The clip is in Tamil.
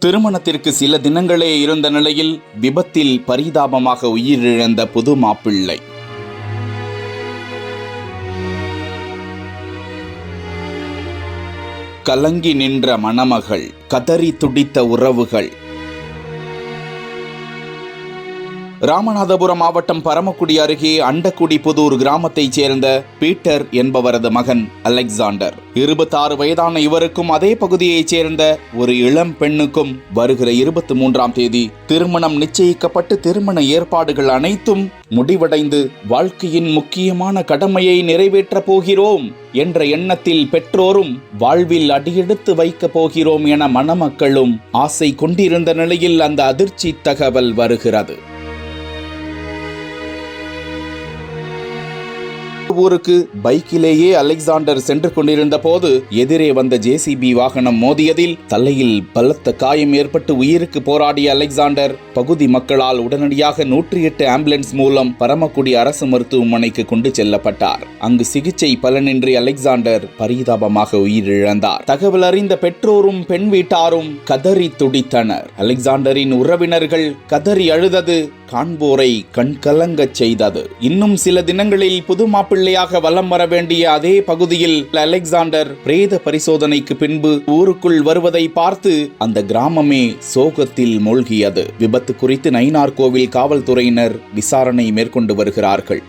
திருமணத்திற்கு சில தினங்களே இருந்த நிலையில் விபத்தில் பரிதாபமாக உயிரிழந்த புது மாப்பிள்ளை. கலங்கி நின்ற மணமகள், கதறி துடித்த உறவுகள். ராமநாதபுரம் மாவட்டம் பரமக்குடி அருகே அண்டக்குடி புதூர் கிராமத்தைச் சேர்ந்த பீட்டர் என்பவரது மகன் அலெக்சாண்டர். 26 வயதான இவருக்கும் அதே பகுதியைச் சேர்ந்த ஒரு இளம் பெண்ணுக்கும் வருகிற 23ஆம் தேதி திருமணம் நிச்சயிக்கப்பட்டு திருமண ஏற்பாடுகள் அனைத்தும் முடிவடைந்து வாழ்க்கையின் முக்கியமான கடமையை நிறைவேற்றப் போகிறோம் என்ற எண்ணத்தில் பெற்றோரும் வாழ்வில் அடியெடுத்து வைக்கப் போகிறோம் என மணமக்களும் ஆசை கொண்டிருந்த நிலையில் அந்த அதிர்ச்சி தகவல் வருகிறது. ஊருக்கு பைக்கிலேயே அலெக்சாண்டர் சென்று கொண்டிருந்த போது எதிரே வந்த ஜேசிபி வாகனம் மோதியதில் தலையில் பலத்த காயம் ஏற்பட்டு உயிருக்கு போராடிய அலெக்சாண்டர் பகுதி மக்களால் உடனடியாக 108 ஆம்புலன்ஸ் மூலம் பரமக்குடி அரசு மருத்துவமனைக்கு கொண்டு செல்லப்பட்டார். அங்கு சிகிச்சை பலனின்றி அலெக்சாண்டர் பரிதாபமாக உயிரிழந்தார். தகவல் அறிந்த பெற்றோரும் பெண் வீட்டாரும் கதறி துடித்தனர். அலெக்சாண்டரின் உறவினர்கள் கதறி அழுதது காண்போரை கண்கலங்கச் செய்தது. இன்னும் சில தினங்களில் புது மாப்பிள்ளையாக வலம் வர வேண்டிய அதே பகுதியில் அலெக்சாண்டர் பிரேத பரிசோதனைக்கு பின்பு ஊருக்குள் வருவதை பார்த்து அந்த கிராமமே சோகத்தில் மூழ்கியது. விபத்து குறித்து நயினார்கோவில் காவல்துறையினர் விசாரணை மேற்கொண்டு வருகிறார்கள்.